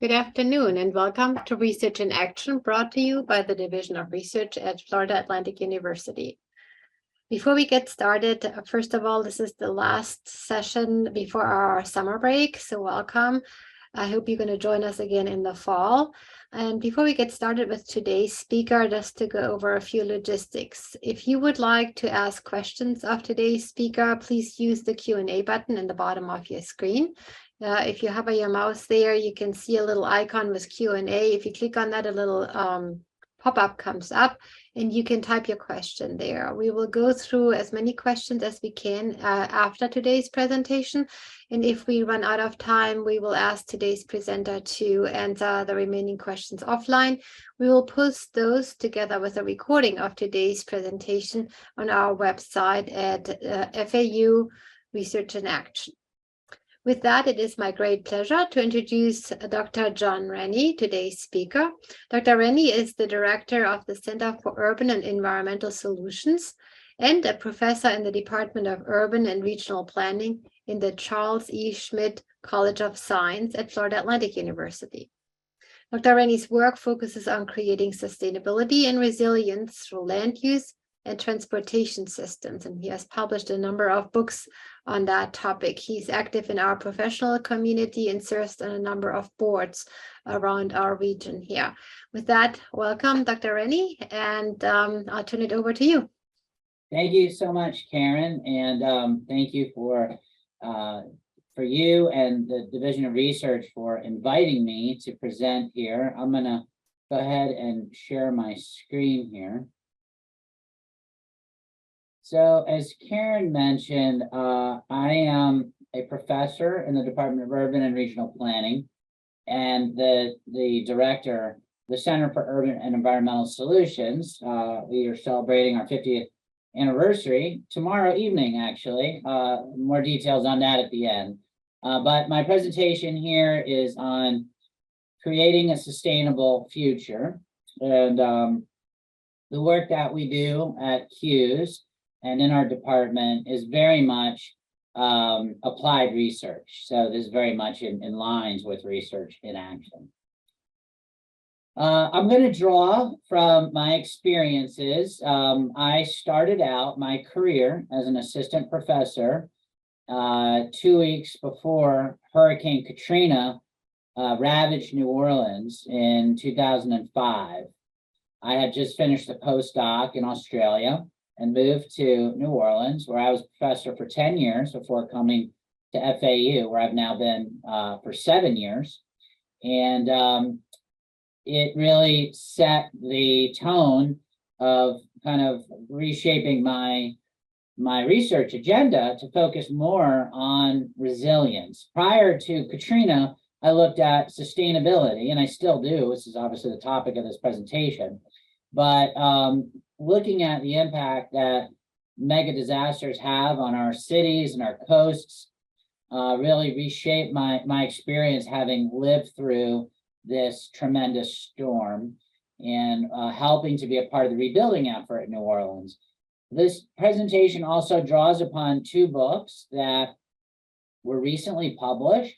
Good afternoon and welcome to Research in Action, brought to you by the Division of Research at Florida Atlantic University. Before we get started, first of all, this is the last session before our summer break, so welcome. I hope you're going to join us again in the fall. And before we get started with today's speaker, just to go over a few logistics. If you would like to ask questions of today's speaker, please use the Q&A button in the bottom of your screen. If you hover your mouse there, you can see a little icon with Q&A. If you click on that, a little pop-up comes up and you can type your question there. We will go through as many questions as we can after today's presentation. And if we run out of time, we will ask today's presenter to answer the remaining questions offline. We will post those together with a recording of today's presentation on our website at FAU Research in Action. With that, it is my great pleasure to introduce Dr. John Renne, today's speaker. Dr. Renne is the director of the Center for Urban and Environmental Solutions and a professor in the Department of Urban and Regional Planning in the Charles E. Schmidt College of Science at Florida Atlantic University. Dr. Renne's work focuses on creating sustainability and resilience through land use and transportation systems, and he has published a number of books on that topic. He's active in our professional community and serves on a number of boards around our region here. With that, welcome, Dr. Renne, and I'll turn it over to you. Thank you so much, Karen, and thank you for you and the Division of Research for inviting me to present here. I'm going to go ahead and share my screen here. So as Karen mentioned, I am a professor in the Department of Urban and Regional Planning and the director, the Center for Urban and Environmental Solutions. We are celebrating our 50th anniversary tomorrow evening, actually. More details on that at the end. But my presentation here is on creating a sustainable future. And the work that we do at Hughes and in our department is very much applied research. So this is very much in lines with research in action. I'm going to draw from my experiences. I started out my career as an assistant professor 2 weeks before Hurricane Katrina ravaged New Orleans in 2005. I had just finished a postdoc in Australia and moved to New Orleans, where I was a professor for 10 years before coming to FAU, where I've now been for 7 years. And it really set the tone of kind of reshaping my research agenda to focus more on resilience. Prior to Katrina, I looked at sustainability, and I still do. This is obviously the topic of this presentation. But looking at the impact that mega disasters have on our cities and our coasts really reshaped my experience having lived through this tremendous storm and helping to be a part of the rebuilding effort in New Orleans. This presentation also draws upon 2 books that were recently published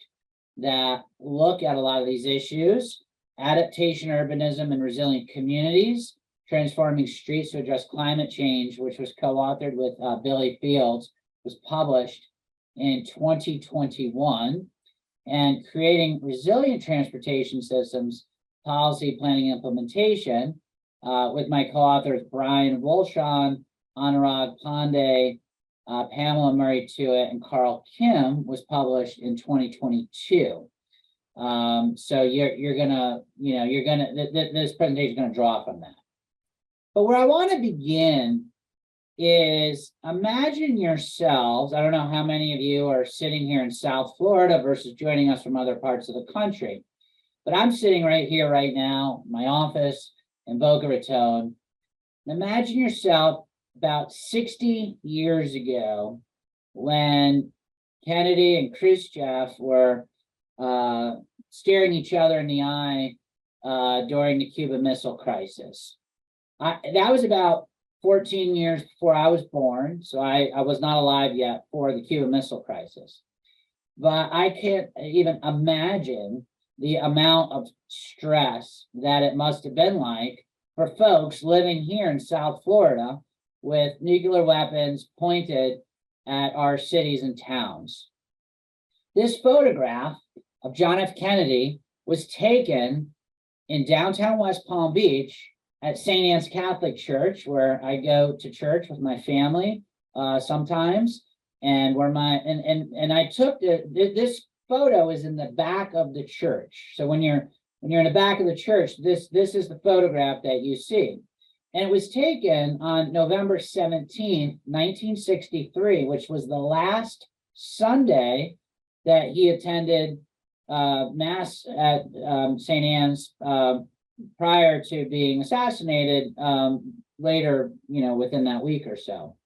that look at a lot of these issues: Adaptation, Urbanism, and Resilient Communities, Transforming Streets to Address Climate Change, which was co-authored with Billy Fields, was published in 2021, and Creating Resilient Transportation Systems, Policy, Planning, Implementation, with my co-authors Brian Wolshon, Anurag Pandey, Pamela Murray Tuitt, and Carl Kim, was published in 2022. So you're gonna, this presentation is gonna draw from that. But where I want to begin is imagine yourselves, I don't know how many of you are sitting here in South Florida versus joining us from other parts of the country, but I'm sitting right here right now, my office in Boca Raton. Imagine yourself about 60 years ago when Kennedy and Khrushchev were staring each other in the eye during the Cuban Missile Crisis. That was about 14 years before I was born, so I was not alive yet for the Cuban Missile Crisis. But I can't even imagine the amount of stress that it must have been like for folks living here in South Florida with nuclear weapons pointed at our cities and towns. This photograph of John F. Kennedy was taken in downtown West Palm Beach at St. Anne's Catholic Church, where I go to church with my family sometimes, and where I took this photo is in the back of the church. So when you're in the back of the church, this is the photograph that you see. And it was taken on November 17th, 1963, which was the last Sunday that he attended Mass at St. Anne's prior to being assassinated later, within that week or so.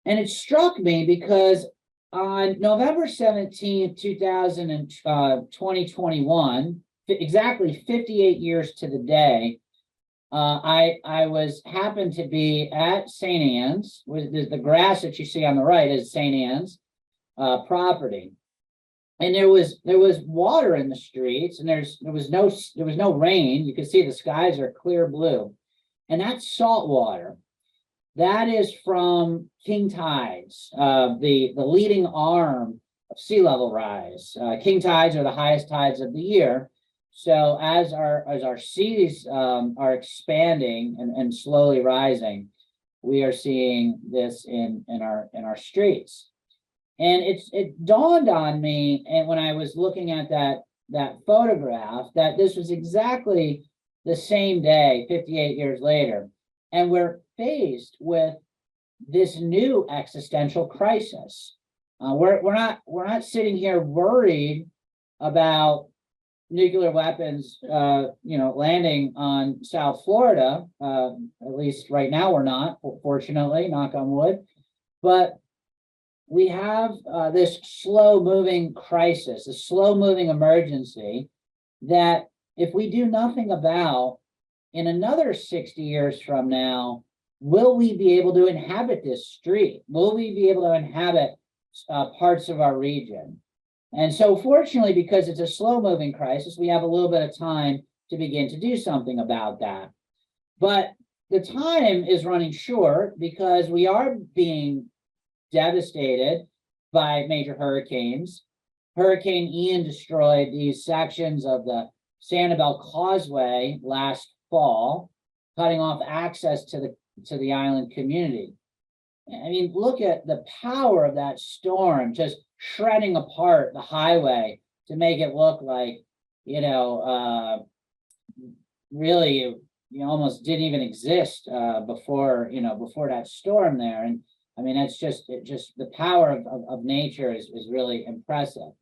And it struck me because on November 17th, 2021, exactly 58 years to the day, I happened to be at St. Anne's. The grass that you see on the right is St. Anne's property, and there was water in the streets, and there was no rain. You could see the skies are clear blue, and that's salt water. That is from king tides, the leading arm of sea level rise. King tides are the highest tides of the year. So as our seas are expanding and slowly rising, we are seeing this in our streets. And it dawned on me, and when I was looking at that photograph, that this was exactly the same day, 58 years later, and we're faced with this new existential crisis. We're not sitting here worried about nuclear weapons, landing on South Florida. At least right now we're not, fortunately, knock on wood. But we have this slow-moving crisis, a slow-moving emergency that if we do nothing about, in another 60 years from now, will we be able to inhabit this street? Will we be able to inhabit parts of our region? And so fortunately, because it's a slow-moving crisis, we have a little bit of time to begin to do something about that. But the time is running short because we are being devastated by major hurricanes. Hurricane Ian destroyed these sections of the Sanibel Causeway last fall, cutting off access to the island community. I mean, look at the power of that storm, just shredding apart the highway to make it look like, really, almost didn't even exist before that storm there. And I mean, it's just the power of nature is really impressive.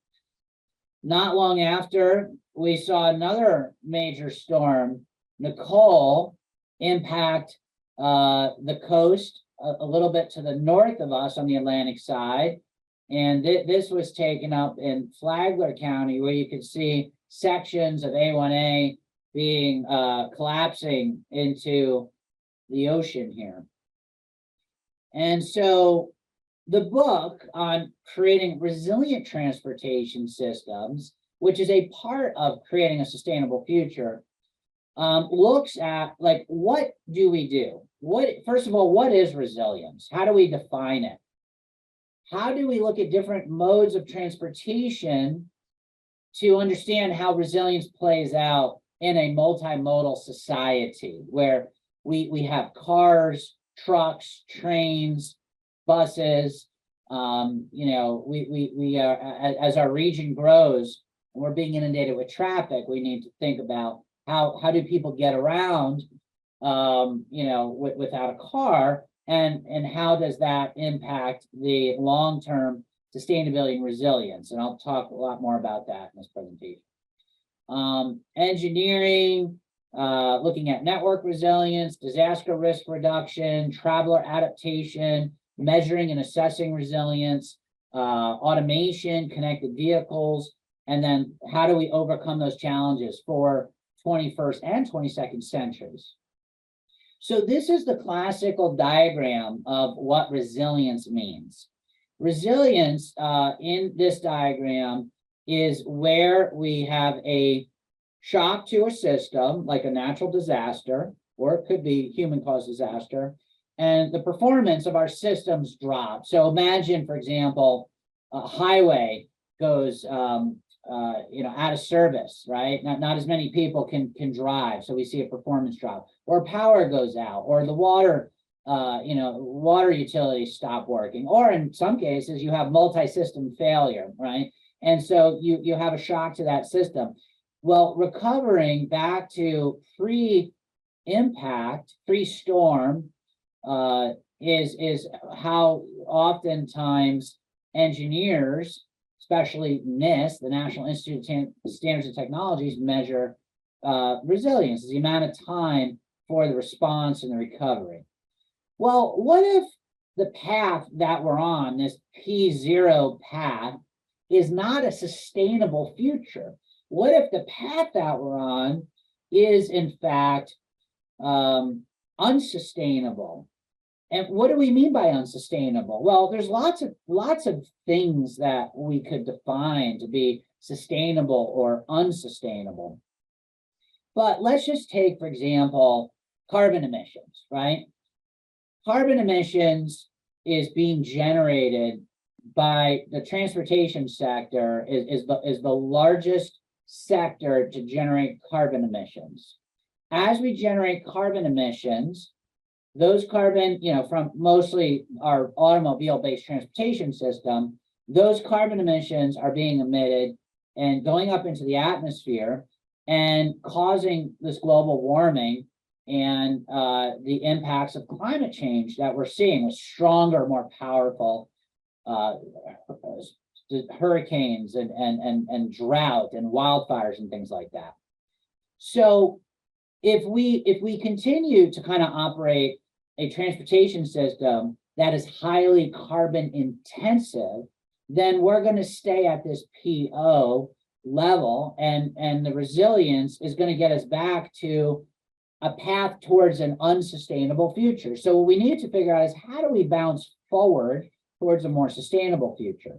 Not long after, we saw another major storm, Nicole, impact the coast a little bit to the north of us on the Atlantic side. And this was taken up in Flagler County, where you could see sections of A1A being collapsing into the ocean here. And so the book on creating resilient transportation systems, which is a part of creating a sustainable future, looks at, like, what do we do? First of all, what is resilience? How do we define it? How do we look at different modes of transportation to understand how resilience plays out in a multimodal society where we have cars, trucks, trains, buses? We are, as our region grows and we're being inundated with traffic, we need to think about how do people get around, without a car, and how does that impact the long-term sustainability and resilience? And I'll talk a lot more about that in this presentation. Engineering, looking at network resilience, disaster risk reduction, traveler adaptation, measuring and assessing resilience, automation, connected vehicles, and then how do we overcome those challenges for 21st and 22nd centuries? So this is the classical diagram of what resilience means. Resilience in this diagram is where we have a shock to a system, like a natural disaster, or it could be human-caused disaster, and the performance of our systems drop. So imagine, for example, a highway goes out of service, right? Not as many people can drive, so we see a performance drop, or power goes out, or the water water utilities stop working, or in some cases you have multi-system failure, right? And so you have a shock to that system. Well, recovering back to pre-impact, pre-storm is how oftentimes engineers, especially NIST, the National Institute of Standards and Technologies, measure resilience, is the amount of time for the response and the recovery. Well, what if the path that we're on, this P0 path, is not a sustainable future? What if the path that we're on is, in fact, unsustainable? And what do we mean by unsustainable? Well, there's lots of things that we could define to be sustainable or unsustainable. But let's just take, for example, carbon emissions, right? Carbon emissions is being generated by the transportation sector, is the largest sector to generate carbon emissions. As we generate carbon emissions, those carbon, from mostly our automobile-based transportation system, those carbon emissions are being emitted and going up into the atmosphere and causing this global warming and the impacts of climate change that we're seeing with stronger, more powerful hurricanes and drought and wildfires and things like that. So if we continue to kind of operate a transportation system that is highly carbon intensive, then we're going to stay at this PO level, and the resilience is going to get us back to a path towards an unsustainable future. So what we need to figure out is, how do we bounce forward towards a more sustainable future?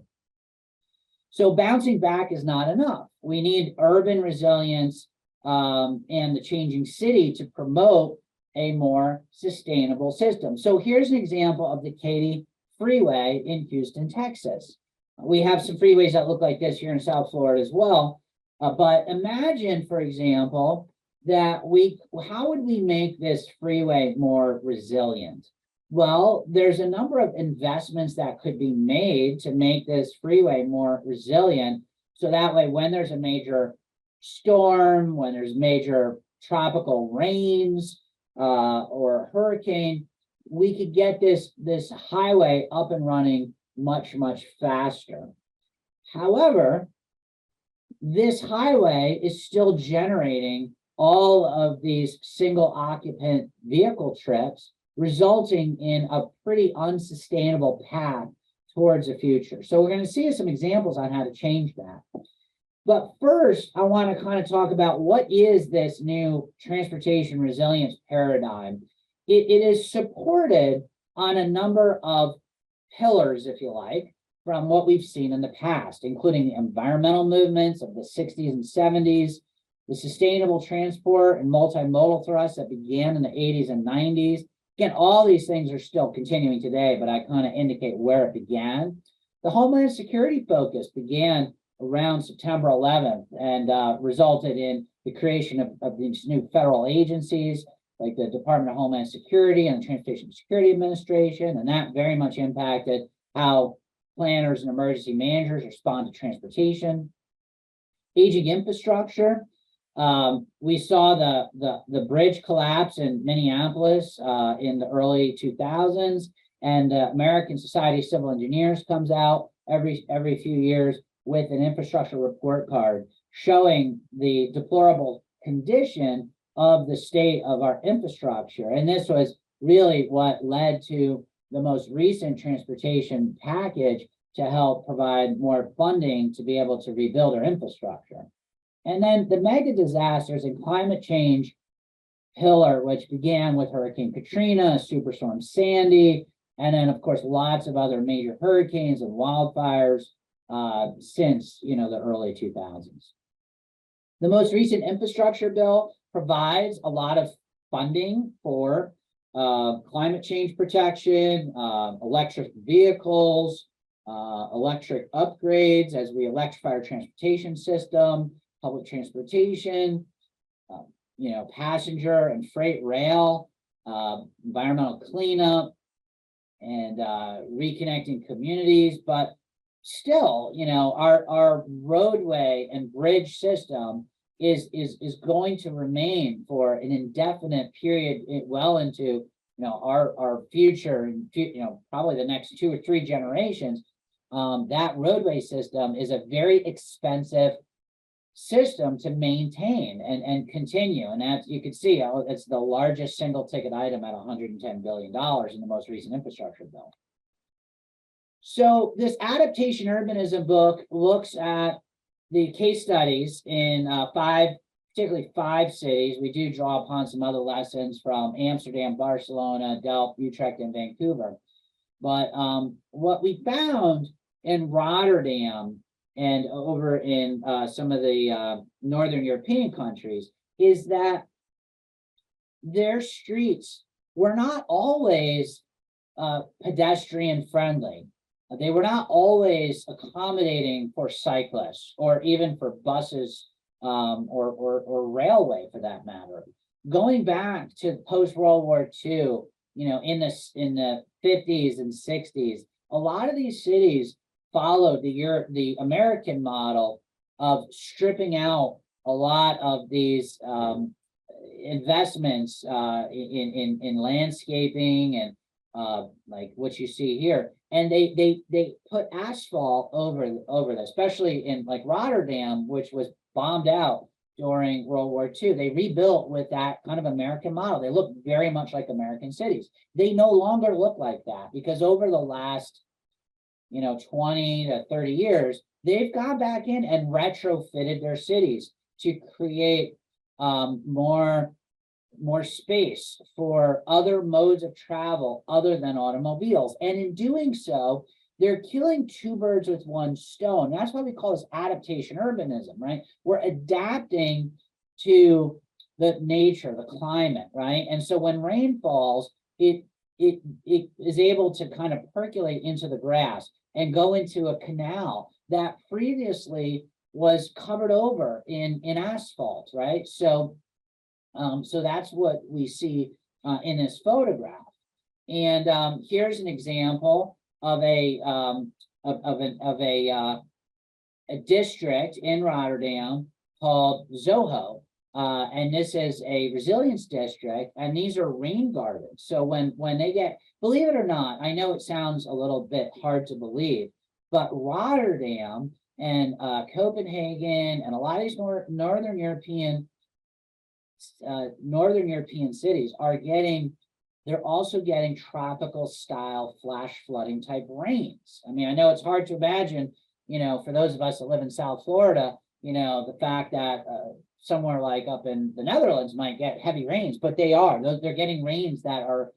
So bouncing back is not enough. We need urban resilience and the changing city to promote a more sustainable system. So here's an example of the Katy Freeway in Houston, Texas. We have some freeways that look like this here in South Florida as well. But imagine, for example, that how would we make this freeway more resilient? Well, there's a number of investments that could be made to make this freeway more resilient. So that way, when there's a major storm, when there's major tropical rains or a hurricane, we could get this highway up and running much faster. However, this highway is still generating all of these single occupant vehicle trips, resulting in a pretty unsustainable path towards the future. So we're going to see some examples on how to change that. But first, I want to kind of talk about what is this new transportation resilience paradigm. It is supported on a number of pillars, if you like, from what we've seen in the past, including the environmental movements of the 60s and 70s, the sustainable transport and multimodal thrust that began in the 80s and 90s. Again, all these things are still continuing today, but I kind of indicate where it began. The Homeland Security focus began around September 11th and resulted in the creation of these new federal agencies like the Department of Homeland Security and the Transportation Security Administration, and that very much impacted how planners and emergency managers respond to transportation. Aging infrastructure. We saw the bridge collapse in Minneapolis in the early 2000s, and the American Society of Civil Engineers comes out every few years with an infrastructure report card showing the deplorable condition of the state of our infrastructure. And this was really what led to the most recent transportation package to help provide more funding to be able to rebuild our infrastructure. And then the mega disasters and climate change pillar, which began with Hurricane Katrina, Superstorm Sandy, and then, of course, lots of other major hurricanes and wildfires since, the early 2000s. The most recent infrastructure bill provides a lot of funding for climate change protection, electric vehicles, electric upgrades as we electrify our transportation system, public transportation, passenger and freight rail, environmental cleanup, and reconnecting communities. But still, our roadway and bridge system is going to remain for an indefinite period, well into our future, probably the next 2 or 3 generations. That roadway system is a very expensive system to maintain and continue. And that you can see it's the largest single ticket item at $110 billion in the most recent infrastructure bill. So this Adaptation Urbanism book looks at the case studies in particularly 5 cities. We do draw upon some other lessons from Amsterdam, Barcelona, Delft, Utrecht, and Vancouver. But what we found in Rotterdam and over in some of the Northern European countries is that their streets were not always pedestrian friendly. They were not always accommodating for cyclists or even for buses or railway for that matter. Going back to post-World War II, in the 50s and 60s, a lot of these cities followed the American model of stripping out a lot of these investments in landscaping and like what you see here, and they put asphalt over that, especially in like Rotterdam, which was bombed out during World War II. They rebuilt with that kind of American model. They look very much like American cities. They no longer look like that because over the last 20 to 30 years, they've gone back in and retrofitted their cities to create more space for other modes of travel other than automobiles. And in doing so, they're killing 2 birds with 1 stone. That's why we call this adaptation urbanism, right? We're adapting to the nature, the climate, right? And so when rain falls, it is able to kind of percolate into the grass and go into a canal that previously was covered over in asphalt, right? So that's what we see in this photograph. And here's an example of a district in Rotterdam called Zoho. And this is a resilience district, and these are rain gardens. So when they get, believe it or not, I know it sounds a little bit hard to believe, but Rotterdam and Copenhagen and a lot of these northern European cities they're also getting tropical style flash flooding type rains. I mean, I know it's hard to imagine, for those of us that live in South Florida, the fact that somewhere like up in the Netherlands might get heavy rains, but they're getting rains that are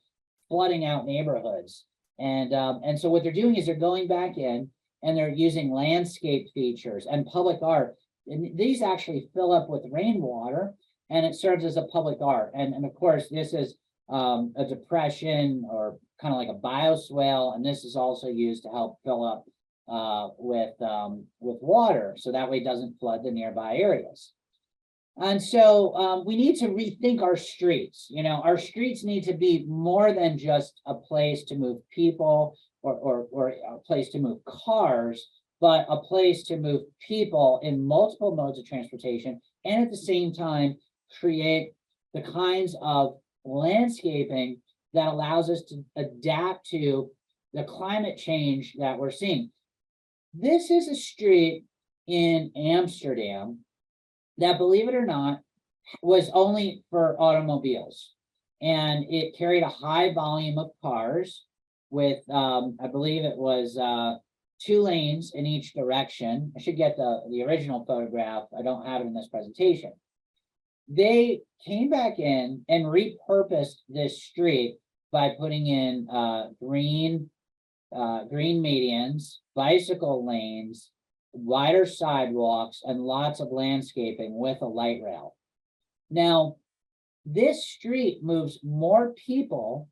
flooding out neighborhoods. And so what they're doing is they're going back in and they're using landscape features and public art. And these actually fill up with rainwater and it serves as a public art. And of course, this is a depression or kind of like a bioswale. And this is also used to help fill up with water. So that way it doesn't flood the nearby areas. And so we need to rethink our streets. Our streets need to be more than just a place to move people or a place to move cars, but a place to move people in multiple modes of transportation, and at the same time, create the kinds of landscaping that allows us to adapt to the climate change that we're seeing. This is a street in Amsterdam that, believe it or not, was only for automobiles. And it carried a high volume of cars with, I believe it was 2 lanes in each direction. I should get the original photograph. I don't have it in this presentation. They came back in and repurposed this street by putting in green medians, bicycle lanes, wider sidewalks, and lots of landscaping with a light rail. Now, this street moves more people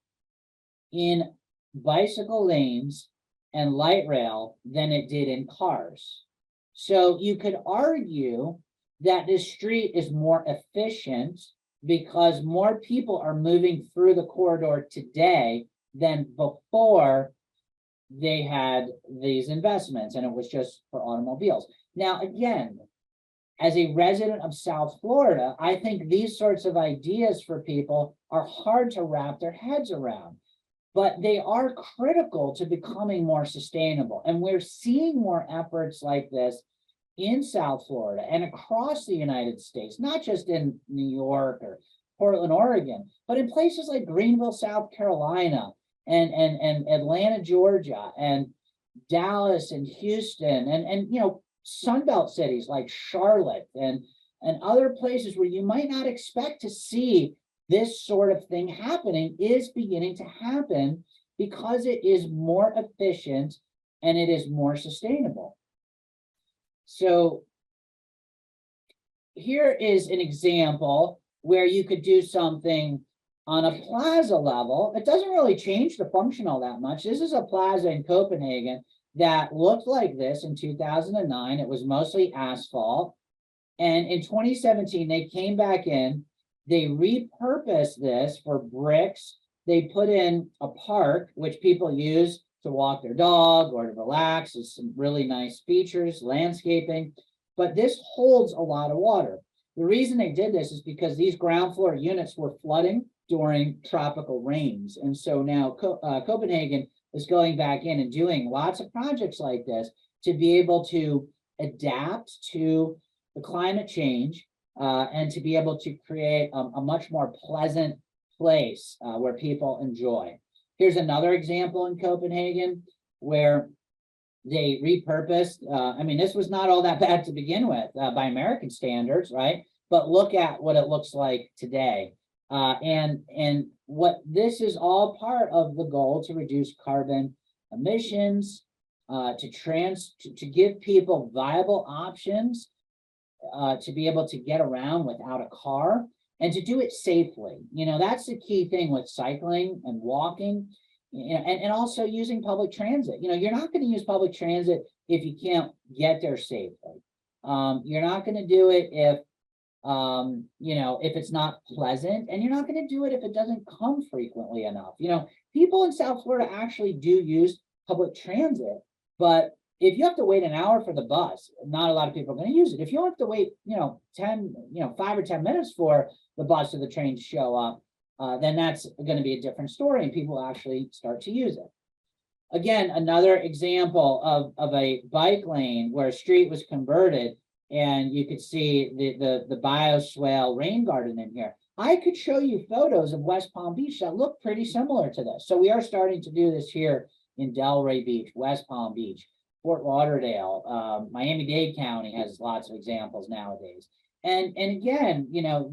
in bicycle lanes and light rail than it did in cars. So you could argue that this street is more efficient because more people are moving through the corridor today than before they had these investments, and it was just for automobiles. Now, again, as a resident of South Florida, I think these sorts of ideas for people are hard to wrap their heads around, but they are critical to becoming more sustainable. And we're seeing more efforts like this in South Florida and across the United States, not just in New York or Portland, Oregon, but in places like Greenville, South Carolina, and Atlanta, Georgia, and Dallas and Houston, and you know, Sunbelt cities like Charlotte and other places where you might not expect to see this sort of thing happening is beginning to happen because it is more efficient and it is more sustainable. So here is an example where you could do something on a plaza level. It doesn't really change the function all that much. This is a plaza in Copenhagen that looked like this in 2009. It was mostly asphalt. And in 2017, they came back in, they repurposed this for bricks. They put in a park, which people use to walk their dog or to relax. There's some really nice features, landscaping, but this holds a lot of water. The reason they did this is because these ground floor units were flooding during tropical rains. And so now Copenhagen is going back in and doing lots of projects like this to be able to adapt to the climate change and to be able to create a much more pleasant place where people enjoy. Here's another example in Copenhagen where they repurposed. I mean, this was not all that bad to begin with by American standards, right? But look at what it looks like today. And what this is all part of the goal to reduce carbon emissions, to give people viable options to be able to get around without a car and to do it safely. You know, that's the key thing with cycling and walking, you know, and also using public transit. You know, you're not going to use public transit if you can't get there safely. You're not going to do it if you know, if it's not pleasant, and you're not going to do it if it doesn't come frequently enough. You know, people in South Florida actually do use public transit, but if you have to wait an hour for the bus, not a lot of people are going to use it. If you have to wait, you know, 5 or 10 minutes for the bus or the train to show up, then that's going to be a different story, and people actually start to use it. Again, another example of a bike lane where a street was converted. And you could see the bioswale rain garden in here. I could show you photos of West Palm Beach that look pretty similar to this. So we are starting to do this here in Delray Beach, West Palm Beach, Fort Lauderdale, Miami-Dade County has lots of examples nowadays. And again, you know,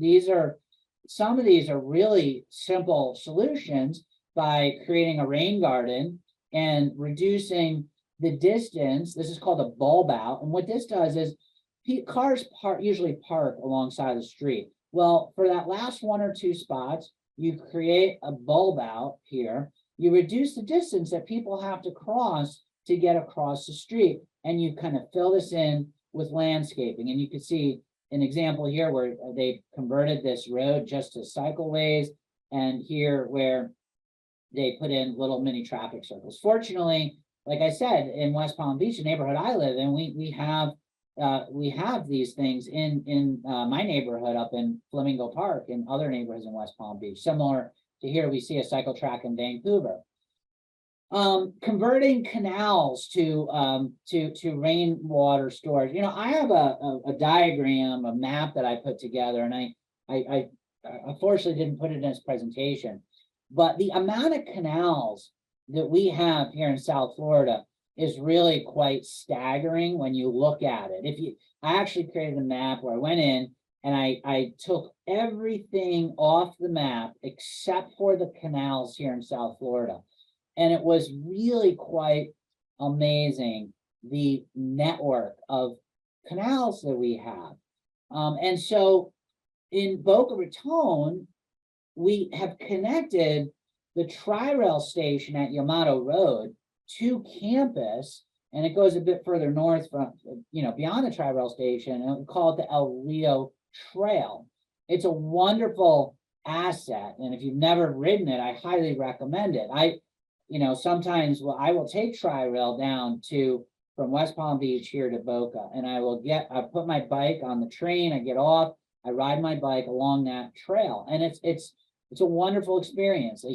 some of these are really simple solutions by creating a rain garden and reducing the distance. This is called a bulb out. And what this does is cars usually park alongside the street. Well, for that last 1 or 2 spots, you create a bulb out here. You reduce the distance that people have to cross to get across the street, and you kind of fill this in with landscaping. And you can see an example here where they converted this road just to cycleways, and here where they put in little mini traffic circles. Fortunately, like I said, in West Palm Beach, the neighborhood I live in, we have these things in my neighborhood up in Flamingo Park and other neighborhoods in West Palm Beach. Similar to here, we see a cycle track in Vancouver. Converting canals to rainwater storage. You know, I have a diagram, a map that I put together, and I unfortunately didn't put it in this presentation, but the amount of canals that we have here in South Florida is really quite staggering when you look at it. I actually created a map where I went in and I took everything off the map except for the canals here in South Florida. And it was really quite amazing the network of canals that we have. And so in Boca Raton, we have connected the Tri-Rail station at Yamato Road to campus, and it goes a bit further north from, beyond the Tri-Rail station, and we call it the El Rio Trail. It's a wonderful asset, and if you've never ridden it, I highly recommend it. Sometimes I will take Tri-Rail down from West Palm Beach here to Boca, and I put my bike on the train, I get off, I ride my bike along that trail, and it's a wonderful experience.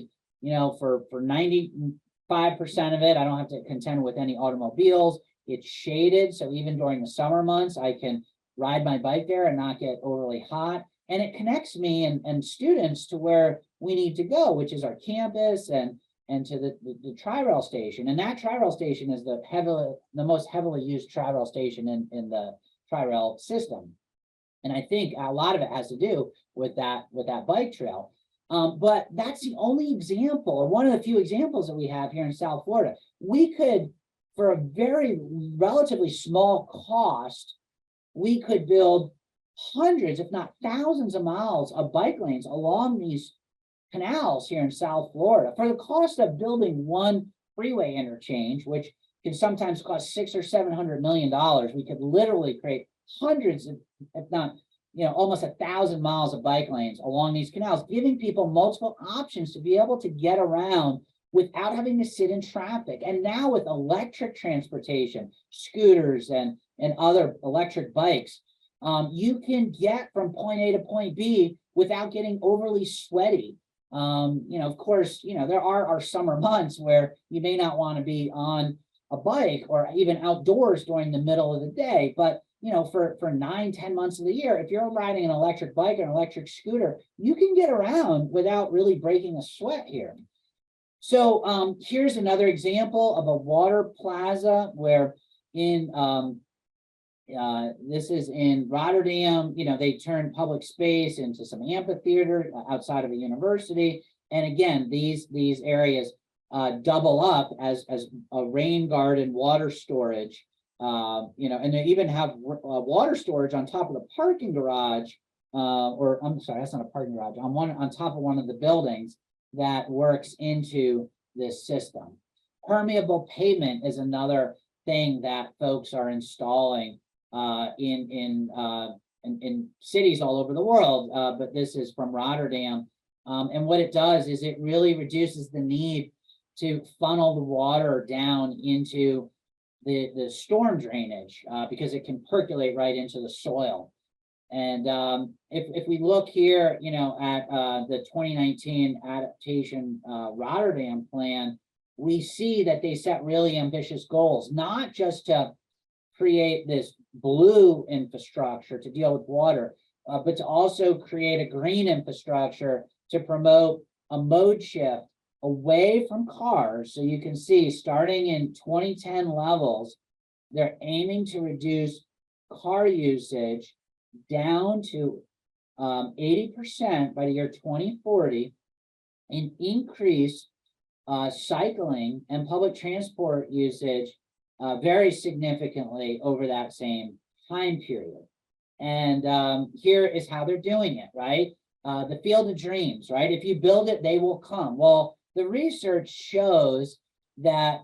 For 95% of it, I don't have to contend with any automobiles. It's shaded, so even during the summer months, I can ride my bike there and not get overly hot. And it connects me and students to where we need to go, which is our campus and to the Tri-Rail station. And that Tri-Rail station is the most heavily used Tri-Rail station in the Tri-Rail system. And I think a lot of it has to do with that bike trail. But that's the only example, or one of the few examples that we have here in South Florida. We could, for a very relatively small cost, we could build hundreds, if not thousands of miles of bike lanes along these canals here in South Florida for the cost of building one freeway interchange, which can sometimes cost $600 or $700 million. We could literally create hundreds, if not, almost 1,000 miles of bike lanes along these canals, giving people multiple options to be able to get around without having to sit in traffic. And now with electric transportation, scooters and other electric bikes, you can get from point A to point B without getting overly sweaty. Of course, there are our summer months where you may not want to be on a bike or even outdoors during the middle of the day, but for 9-10 months of the year, if you're riding an electric bike or an electric scooter, you can get around without really breaking a sweat here. So here's another example of a water plaza where this is in Rotterdam. They turn public space into some amphitheater outside of a university. And again, these areas double up as a rain garden, water storage. And they even have water storage on top of the parking garage, or I'm sorry, that's not a parking garage, on top of one of the buildings that works into this system. Permeable pavement is another thing that folks are installing in cities all over the world, but this is from Rotterdam. And what it does is it really reduces the need to funnel the water down into the storm drainage because it can percolate right into the soil. And if we look here, at the 2019 Adaptation Rotterdam plan, we see that they set really ambitious goals, not just to create this blue infrastructure to deal with water, but to also create a green infrastructure to promote a mode shift away from cars. So you can see starting in 2010 levels, they're aiming to reduce car usage down to 80% by the year 2040 and increase cycling and public transport usage very significantly over that same time period. And here is how they're doing it, right? The field of dreams, right? If you build it, they will come. Well, the research shows that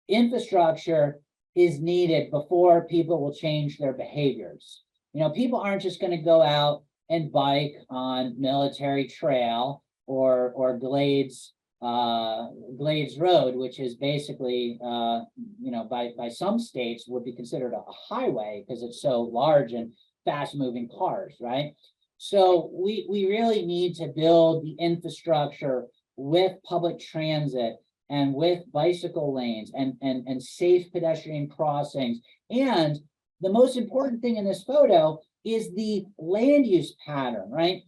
infrastructure is needed before people will change their behaviors. People aren't just going to go out and bike on Military Trail or Glades Road, which is basically, by some states would be considered a highway because it's so large and fast moving cars, right? So we really need to build the infrastructure with public transit and with bicycle lanes and safe pedestrian crossings. And the most important thing in this photo is the land use pattern, right?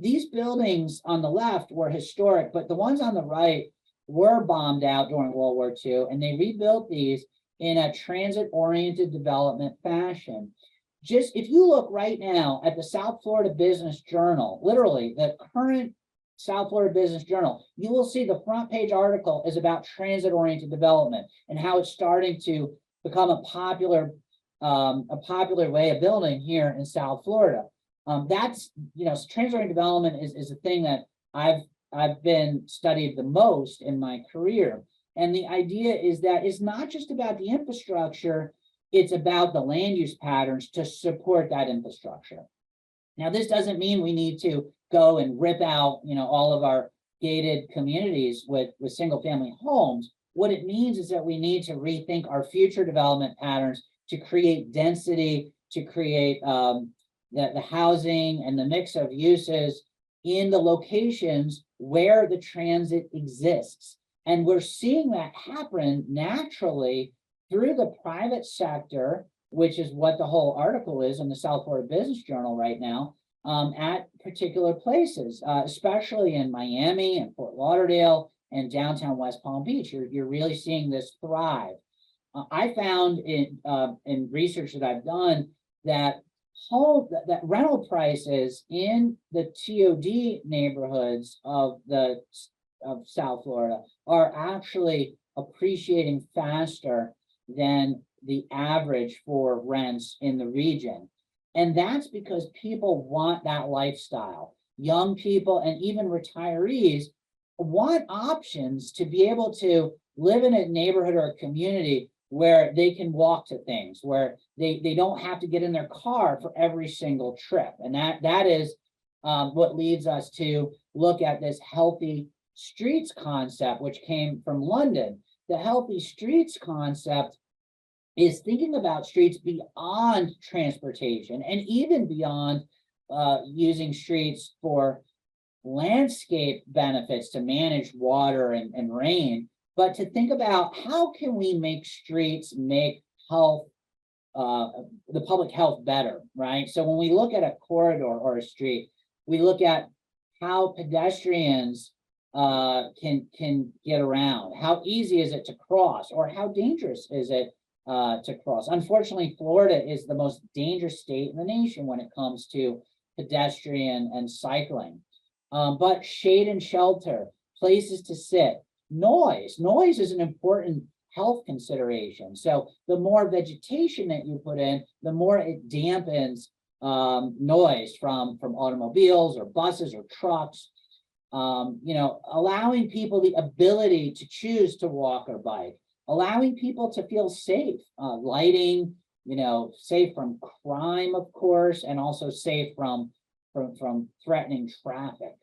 These buildings on the left were historic, but the ones on the right were bombed out during World War II, and they rebuilt these in a transit-oriented development fashion. Just if you look right now at the South Florida Business Journal, literally the current South Florida Business Journal, you will see the front page article is about transit-oriented development and how it's starting to become a popular way of building here in South Florida. That's, transit development is a thing that I've been studied the most in my career. And the idea is that it's not just about the infrastructure, it's about the land use patterns to support that infrastructure. Now, this doesn't mean we need to go and rip out, all of our gated communities with single family homes. What it means is that we need to rethink our future development patterns to create density, to create the housing and the mix of uses in the locations where the transit exists. And we're seeing that happen naturally through the private sector, which is what the whole article is in the South Florida Business Journal right now, at particular places, especially in Miami and Fort Lauderdale and downtown West Palm Beach. You're really seeing this thrive. I found in research that I've done that rental prices in the TOD neighborhoods of South Florida are actually appreciating faster than the average for rents in the region. And that's because people want that lifestyle. Young people and even retirees want options to be able to live in a neighborhood or a community where they can walk to things, where they don't have to get in their car for every single trip. And that is what leads us to look at this healthy streets concept, which came from London. The healthy streets concept is thinking about streets beyond transportation and even beyond using streets for landscape benefits to manage water and rain, but to think about how can we make streets make health, the public health better, right? So when we look at a corridor or a street, we look at how pedestrians can get around. How easy is it to cross, or how dangerous is it to cross? Unfortunately, Florida is the most dangerous state in the nation when it comes to pedestrian and cycling. But shade and shelter, places to sit, noise is an important health consideration. So the more vegetation that you put in, the more it dampens noise from automobiles or buses or trucks. Allowing people the ability to choose to walk or bike, allowing people to feel safe, lighting, safe from crime, of course, and also safe from threatening traffic.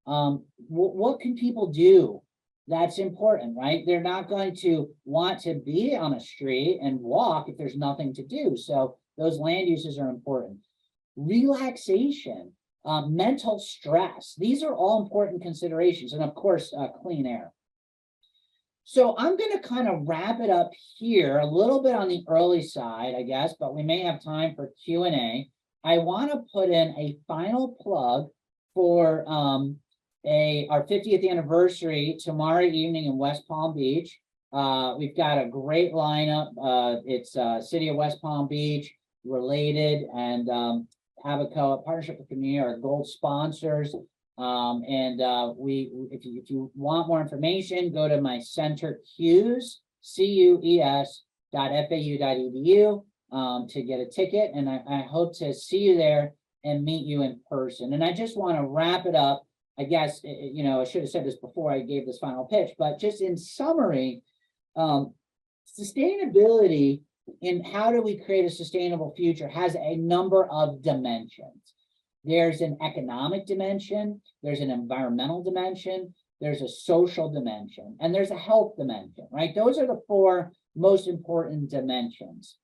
What can people do? That's important, right? They're not going to want to be on a street and walk if there's nothing to do. So those land uses are important. Relaxation, mental stress. These are all important considerations. And of course, clean air. So I'm going to kind of wrap it up here, a little bit on the early side, I guess, but we may have time for Q&A. I want to put in a final plug for our 50th anniversary tomorrow evening in West Palm Beach. We've got a great lineup. It's City of West Palm Beach, Related, and Abaco, a partnership with community, our gold sponsors. If you want more information, go to my center CUES, CUES.FAU.edu to get a ticket. And I hope to see you there and meet you in person. And I just want to wrap it up. I guess, I should have said this before I gave this final pitch, but just in summary, sustainability in how do we create a sustainable future has a number of dimensions. There's an economic dimension, there's an environmental dimension, there's a social dimension, and there's a health dimension, right? Those are the four most important dimensions.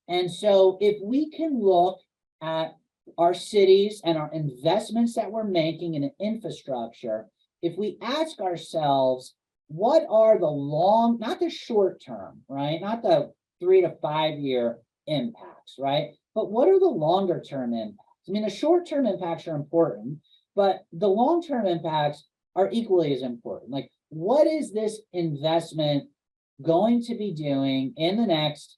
And so if we can look at our cities and our investments that we're making in infrastructure, if we ask ourselves, what are the not the short term, right? Not the 3 to 5 year impacts, right? But what are the longer term impacts? I mean, the short term impacts are important, but the long term impacts are equally as important. Like, what is this investment going to be doing in the next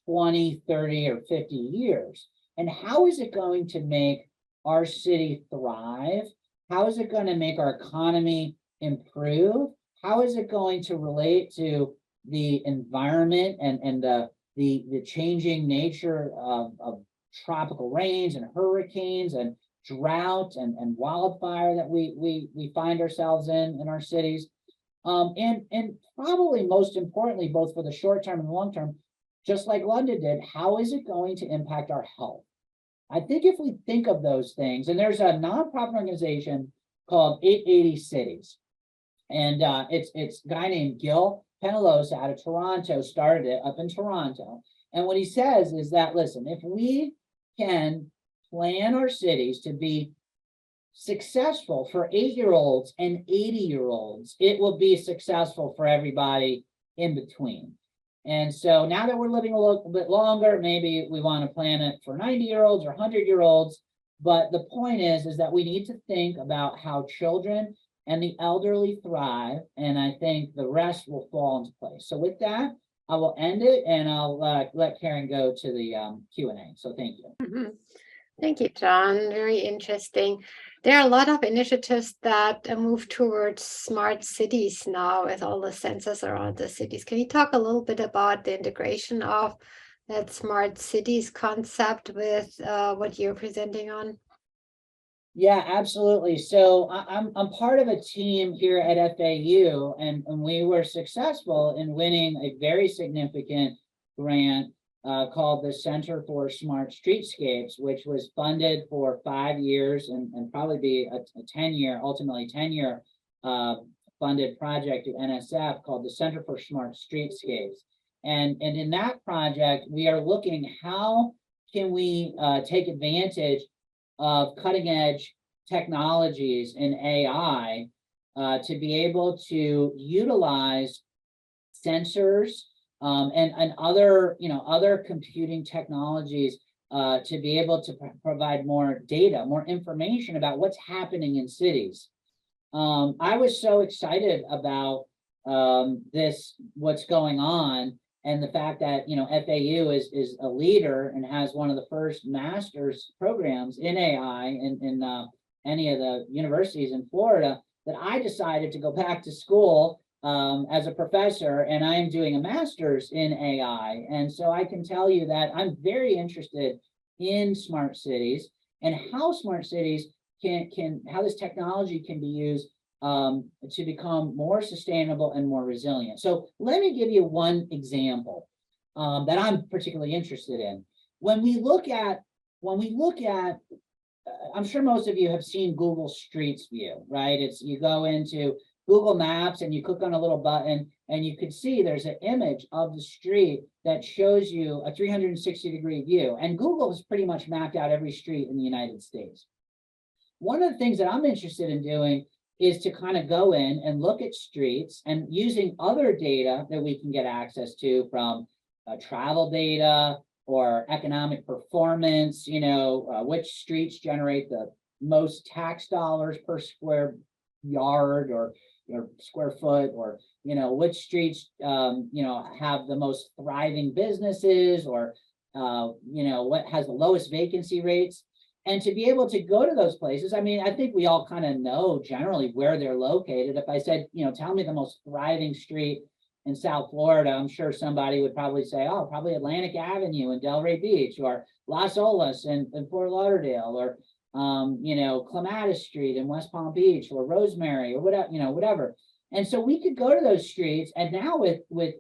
20, 30, or 50 years? And how is it going to make our city thrive? How is it going to make our economy improve? How is it going to relate to the environment and the the changing nature of tropical rains and hurricanes and drought and wildfire that we find ourselves in our cities. And probably most importantly, both for the short term and long term, just like London did, how is it going to impact our health? I think if we think of those things, and there's a nonprofit organization called 880 Cities, and it's a guy named Gil Penalosa out of Toronto started it up in Toronto. And what he says is that, listen, if we can plan our cities to be successful for 8-year-olds and 80-year-olds, it will be successful for everybody in between. And so now that we're living a little bit longer, maybe we want to plan it for 90-year-olds or 100-year-olds. But the point is that we need to think about how children and the elderly thrive. And I think the rest will fall into place. So with that, I will end it, and I'll let Karen go to the Q&A. So thank you. Mhm. Thank you, John. Very interesting. There are a lot of initiatives that move towards smart cities now with all the sensors around the cities. Can you talk a little bit about the integration of that smart cities concept with what you're presenting on? Yeah, absolutely. So I'm part of a team here at FAU, and we were successful in winning a very significant grant called the Center for Smart Streetscapes, which was funded for 5 years and probably be a 10-year, ultimately 10-year funded project at NSF called the Center for Smart Streetscapes. And in that project, we are looking how can we take advantage of cutting edge technologies in AI to be able to utilize sensors and other, other computing technologies to be able to provide more data, more information about what's happening in cities. I was so excited about what's going on, and the fact that FAU is a leader and has one of the first master's programs in AI in any of the universities in Florida, that I decided to go back to school as a professor, and I am doing a master's in AI. And so I can tell you that I'm very interested in smart cities and how smart cities how this technology can be used to become more sustainable and more resilient. So let me give you one example that I'm particularly interested in. When we look at, I'm sure most of you have seen Google Streets View, right? You go into Google Maps and you click on a little button, and you can see there's an image of the street that shows you a 360-degree view. And Google has pretty much mapped out every street in the United States. One of the things that I'm interested in doing is to kind of go in and look at streets, and using other data that we can get access to from travel data or economic performance, which streets generate the most tax dollars per square yard or square foot, or which streets have the most thriving businesses, or what has the lowest vacancy rates. And to be able to go to those places, I mean, I think we all kind of know generally where they're located. If I said, tell me the most thriving street in South Florida, I'm sure somebody would probably say, oh, probably Atlantic Avenue in Delray Beach, or Las Olas in Fort Lauderdale, or Clematis Street in West Palm Beach, or Rosemary, or whatever. And so we could go to those streets, and now with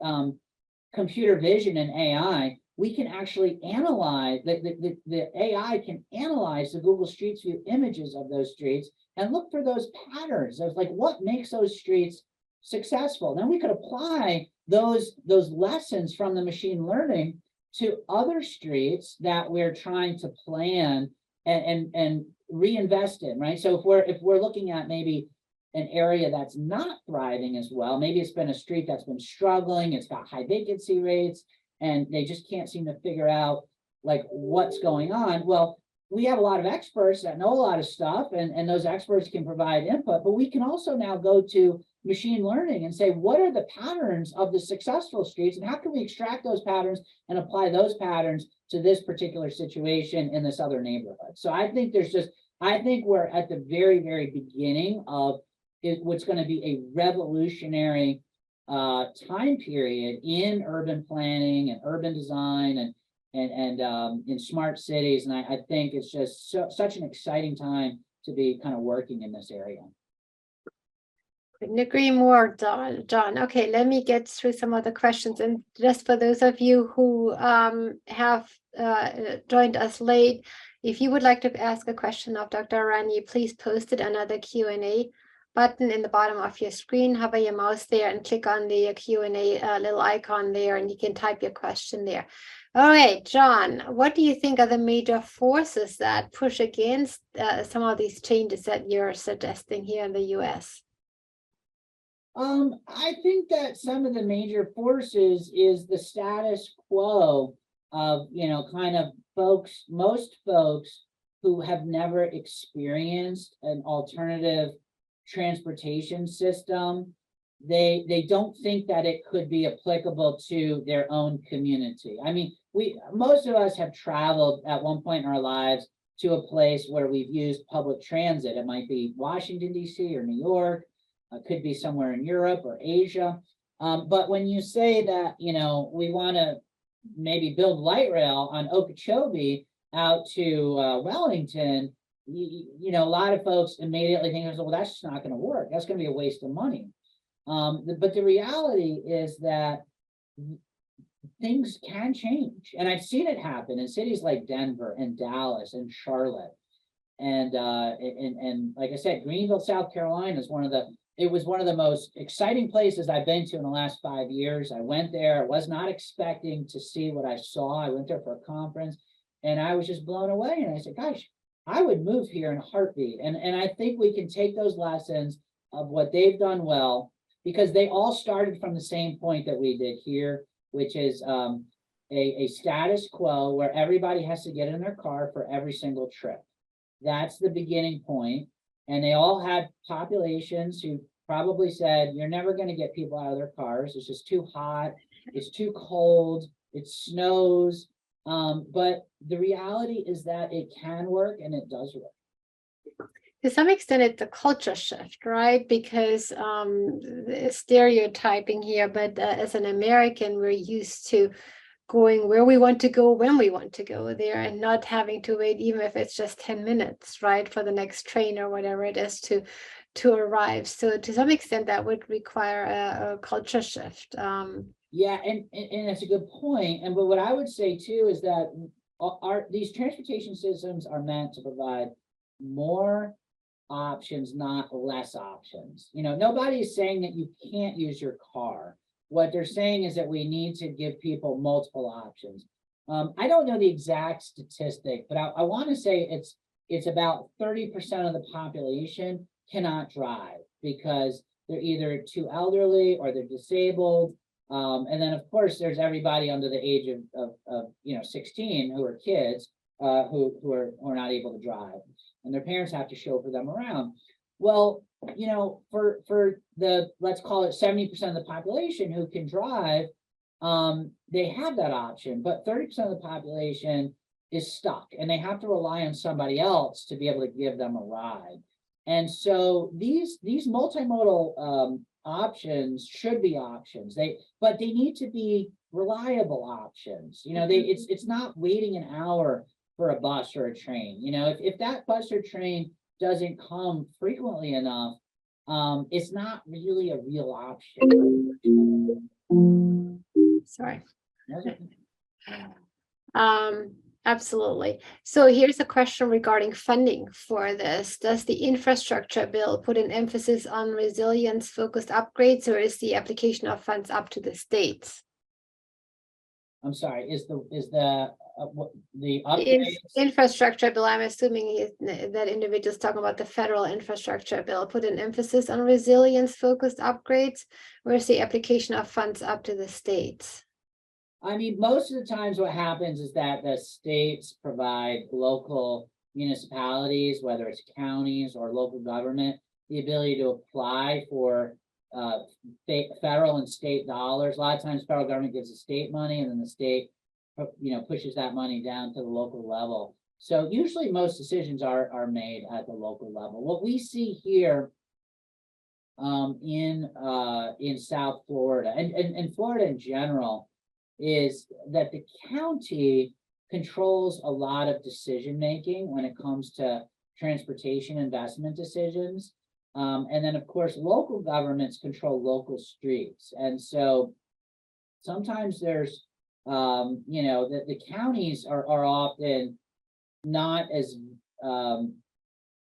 computer vision and AI, we can actually analyze, the AI can analyze the Google Street View images of those streets and look for those patterns of like what makes those streets successful. Then we could apply those lessons from the machine learning to other streets that we're trying to plan and reinvest in, right? So if we're looking at maybe an area that's not thriving as well, maybe it's been a street that's been struggling, it's got high vacancy rates, and they just can't seem to figure out like what's going on. Well, we have a lot of experts that know a lot of stuff, and those experts can provide input, but we can also now go to machine learning and say, what are the patterns of the successful streets, and how can we extract those patterns and apply those patterns to this particular situation in this other neighborhood? So I think we're at the very, very beginning of what's going to be a revolutionary time period in urban planning and urban design and in smart cities. And I think it's just such an exciting time to be kind of working in this area. Couldn't agree more, John. Okay, let me get through some of the questions. And just for those of you who have joined us late, if you would like to ask a question of Dr. Renne, please post it under the Q&A button in the bottom of your screen. Hover your mouse there and click on the Q&A little icon there, and you can type your question there. All right, John, what do you think are the major forces that push against some of these changes that you're suggesting here in the US? I think that some of the major forces is the status quo of, kind of most folks who have never experienced an alternative transportation system. They don't think that it could be applicable to their own community. I mean, most of us have traveled at one point in our lives to a place where we've used public transit. It might be Washington, D.C. or New York. Could be somewhere in Europe or Asia. But when you say that, we want to maybe build light rail on Okeechobee out to Wellington, a lot of folks immediately think, well, that's just not going to work. That's going to be a waste of money. But the reality is that things can change. And I've seen it happen in cities like Denver and Dallas and Charlotte. And like I said, Greenville, South Carolina is it was one of the most exciting places I've been to in the last 5 years. I went there. I was not expecting to see what I saw. I went there for a conference and I was just blown away. And I said, gosh, I would move here in a heartbeat. And I think we can take those lessons of what they've done well, because they all started from the same point that we did here, which is a status quo where everybody has to get in their car for every single trip. That's the beginning point. And they all had populations who probably said, you're never going to get people out of their cars. It's just too hot. It's too cold. It snows. But the reality is that it can work and it does work. To some extent, it's a culture shift, right? Because stereotyping here, but as an American, we're used to going where we want to go when we want to go there and not having to wait, even if it's just 10 minutes, right, for the next train or whatever it is to arrive. So to some extent that would require a culture shift. Yeah, and that's a good point. But what I would say too is that these transportation systems are meant to provide more options, not less options. Nobody is saying that you can't use your car. What they're saying is that we need to give people multiple options. I don't know the exact statistic, but I want to say it's about 30% of the population cannot drive because they're either too elderly or they're disabled. And then of course there's everybody under the age of 16 who are kids who are not able to drive, and their parents have to chauffeur them around. Well, for the, let's call it 70% of the population who can drive, they have that option, but 30% of the population is stuck and they have to rely on somebody else to be able to give them a ride. And so these multimodal options should be options, but they need to be reliable options. It's not waiting an hour for a bus or a train. If that bus or train doesn't come frequently enough, it's not really a real option. Sorry. Absolutely. So here's a question regarding funding for this. Does the infrastructure bill put an emphasis on resilience-focused upgrades, or is the application of funds up to the states? I'm sorry, is the upgrades? Infrastructure bill, I'm assuming that individual's talking about the federal infrastructure bill, put an emphasis on resilience-focused upgrades, or is the application of funds up to the states? I mean, most of the times what happens is that the states provide local municipalities, whether it's counties or local government, the ability to apply for federal and state dollars. A lot of times federal government gives the state money and then the state pushes that money down to the local level. So usually most decisions are made at the local level. What we see here in South Florida and Florida in general is that the county controls a lot of decision making when it comes to transportation investment decisions. And then of course, local governments control local streets. And so sometimes there's, the counties are often not as,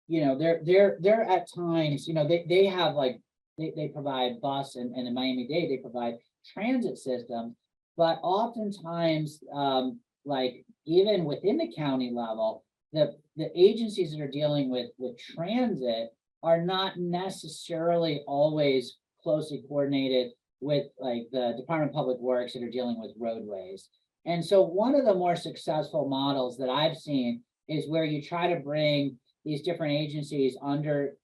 they're at times, they have like, they provide bus and in Miami-Dade, they provide transit systems, but oftentimes, like even within the county level, the agencies that are dealing with transit are not necessarily always closely coordinated with like the Department of Public Works that are dealing with roadways. And so one of the more successful models that I've seen is where you try to bring these different agencies under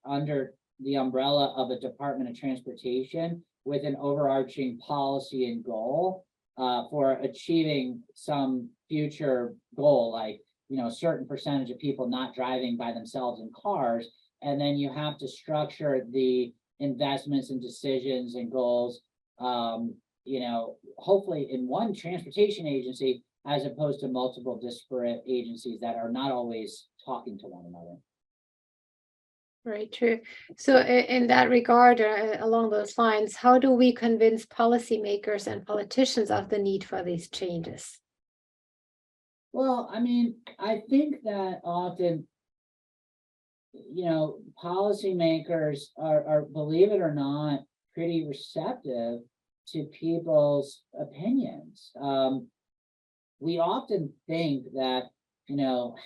the umbrella of a Department of Transportation with an overarching policy and goal for achieving some future goal, like, a certain percentage of people not driving by themselves in cars. And then you have to structure the investments and decisions and goals, hopefully in one transportation agency, as opposed to multiple disparate agencies that are not always talking to one another. Very true. So in that regard, along those lines, how do we convince policymakers and politicians of the need for these changes? Well, I mean, I think that often, policymakers are, believe it or not, pretty receptive to people's opinions. We often think that,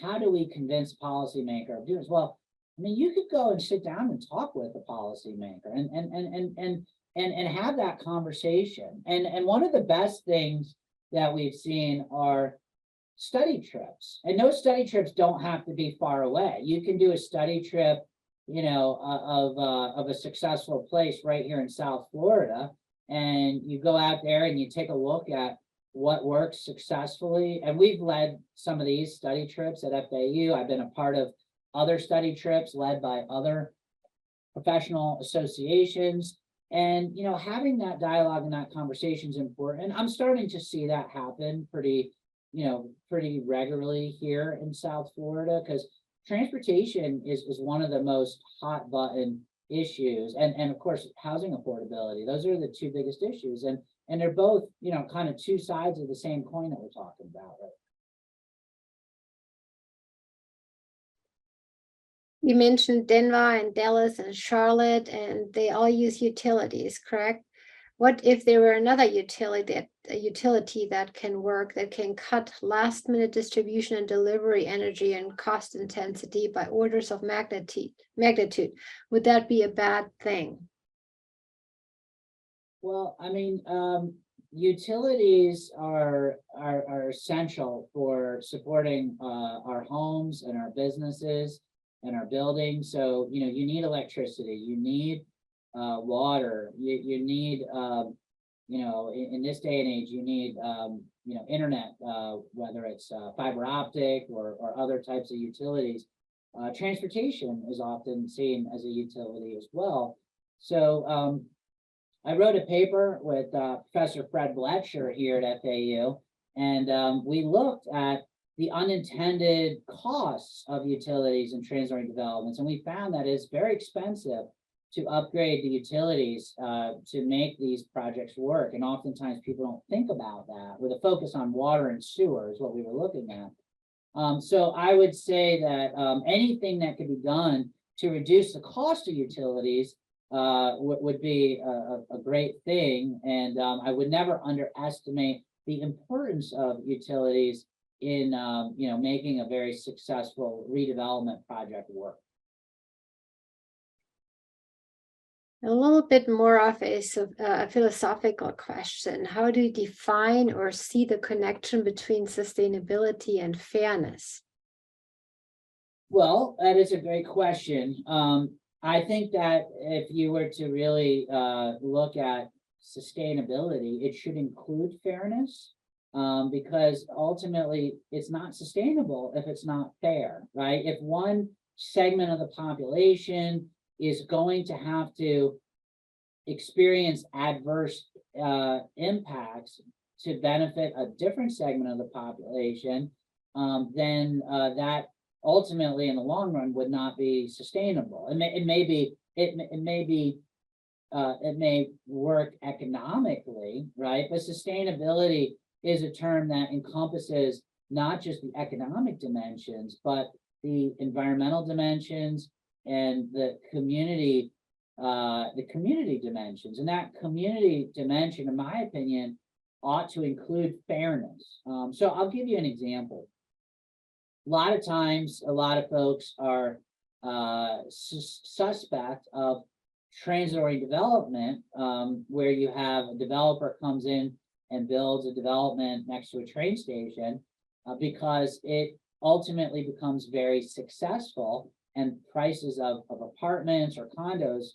how do we convince policymaker of doing this? Well, I mean, you could go and sit down and talk with a policymaker and have that conversation. And one of the best things that we've seen are study trips. And those study trips don't have to be far away. You can do a study trip, of a successful place right here in South Florida. And you go out there and you take a look at what works successfully. And we've led some of these study trips at FAU. I've been a part of other study trips led by other professional associations. And, having that dialogue and that conversation is important. And I'm starting to see that happen pretty regularly here in South Florida, because transportation is one of the most hot button issues. And of course, housing affordability. Those are the two biggest issues. And they're both, kind of two sides of the same coin that we're talking about, right? You mentioned Denver and Dallas and Charlotte, and they all use utilities, correct? What if there were another utility that can work, that can cut last-minute distribution and delivery energy and cost intensity by orders of magnitude? Would that be a bad thing? Well, I mean, utilities are essential for supporting our homes and our businesses and our buildings. So, you need electricity, you need water, you need, in this day and age, you need, internet, whether it's fiber optic or other types of utilities. Transportation is often seen as a utility as well. So I wrote a paper with Professor Fred Bletcher here at FAU, and we looked at the unintended costs of utilities and transit developments, and we found that it's very expensive to upgrade the utilities to make these projects work. And oftentimes people don't think about that, with a focus on water and sewer is what we were looking at. So I would say that anything that could be done to reduce the cost of utilities would be a great thing. And I would never underestimate the importance of utilities in making a very successful redevelopment project work. A little bit more of a philosophical question. How do you define or see the connection between sustainability and fairness? Well, that is a great question. I think that if you were to really look at sustainability, it should include fairness, because ultimately it's not sustainable if it's not fair, right? If one segment of the population is going to have to experience adverse impacts to benefit a different segment of the population, then that ultimately in the long run would not be sustainable. It may work economically, right? But sustainability is a term that encompasses not just the economic dimensions, but the environmental dimensions and the community dimensions. And that community dimension, in my opinion, ought to include fairness. So I'll give you an example. A lot of times, a lot of folks are suspect of transitory development, where you have a developer comes in and builds a development next to a train station, because it ultimately becomes very successful and prices of apartments or condos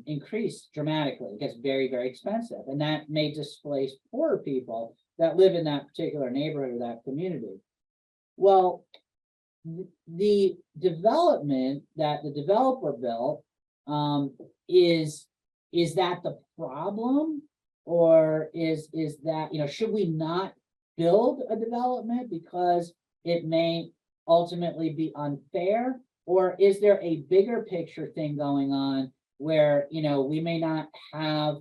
increase dramatically. It gets very, very expensive. And that may displace poorer people that live in that particular neighborhood or that community. Well, the development that the developer built, is that the problem? Or is that, should we not build a development because it may ultimately be unfair? Or is there a bigger picture thing going on where, we may not have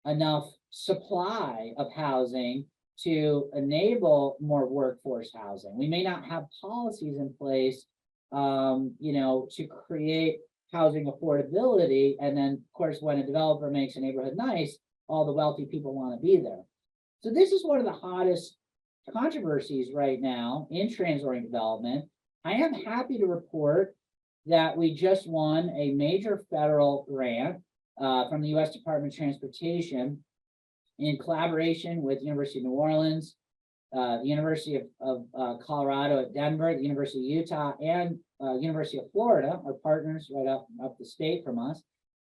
enough supply of housing to enable more workforce housing? We may not have policies in place, to create housing affordability. And then, of course, when a developer makes a neighborhood nice, all the wealthy people want to be there. So this is one of the hottest controversies right now in transitory development. I am happy to report that we just won a major federal grant from the U.S. Department of Transportation in collaboration with the University of New Orleans, the University of Colorado at Denver, the University of Utah, and University of Florida, our partners right up the state from us,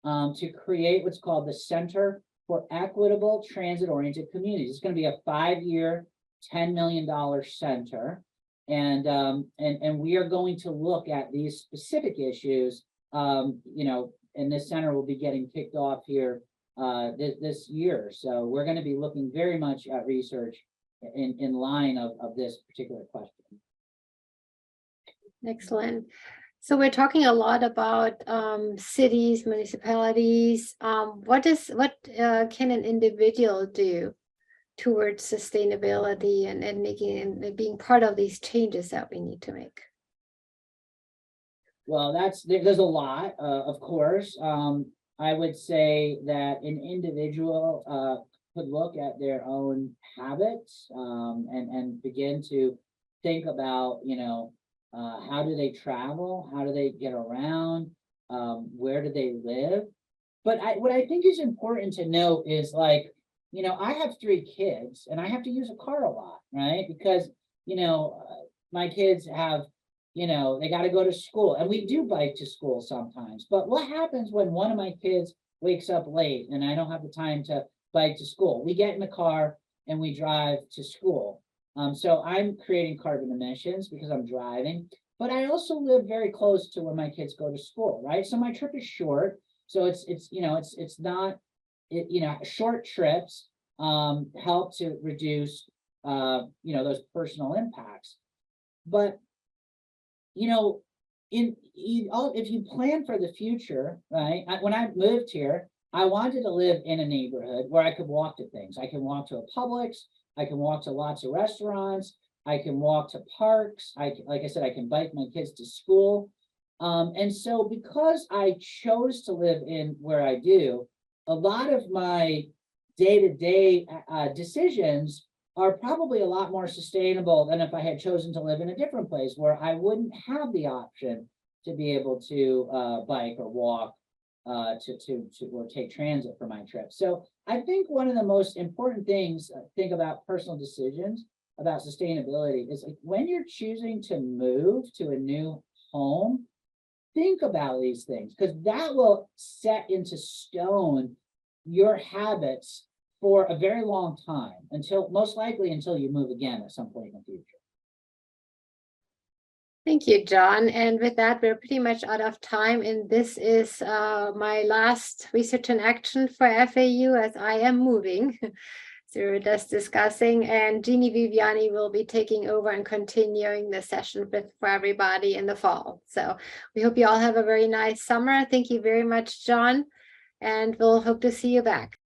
to create what's called the Center for Equitable Transit-Oriented Communities. It's going to be a 5-year, $10 million center. And we are going to look at these specific issues, and this center will be getting kicked off here this year. So we're going to be looking very much at research in line of this particular question. Excellent. So we're talking a lot about cities, municipalities. What can an individual do towards sustainability and making and being part of these changes that we need to make? Well, there's a lot, of course. I would say that an individual could look at their own habits and begin to think about, how do they travel? How do they get around? Where do they live? But what I think is important to note is, like, I have 3 kids and I have to use a car a lot, right? Because, my kids have, they got to go to school, and we do bike to school sometimes. But what happens when one of my kids wakes up late and I don't have the time to bike to school? We get in the car and we drive to school. So I'm creating carbon emissions because I'm driving, but I also live very close to where my kids go to school, right? So my trip is short. So it's not, short trips help to reduce, those personal impacts. But, if you plan for the future, right? When I moved here, I wanted to live in a neighborhood where I could walk to things. I can walk to a Publix. I can walk to lots of restaurants. I can walk to parks. Like I said, I can bike my kids to school. And so because I chose to live in where I do, a lot of my day-to-day decisions are probably a lot more sustainable than if I had chosen to live in a different place where I wouldn't have the option to be able to bike or walk or take transit for my trip. So I think one of the most important things, think about personal decisions about sustainability, is like when you're choosing to move to a new home, think about these things, because that will set into stone your habits for a very long time, most likely until you move again at some point in the future. Thank you, John. And with that, we're pretty much out of time. And this is my last research in action for FAU as I am moving. So we're just discussing, and Jeannie Viviani will be taking over and continuing the session for everybody in the fall. So we hope you all have a very nice summer. Thank you very much, John. And we'll hope to see you back.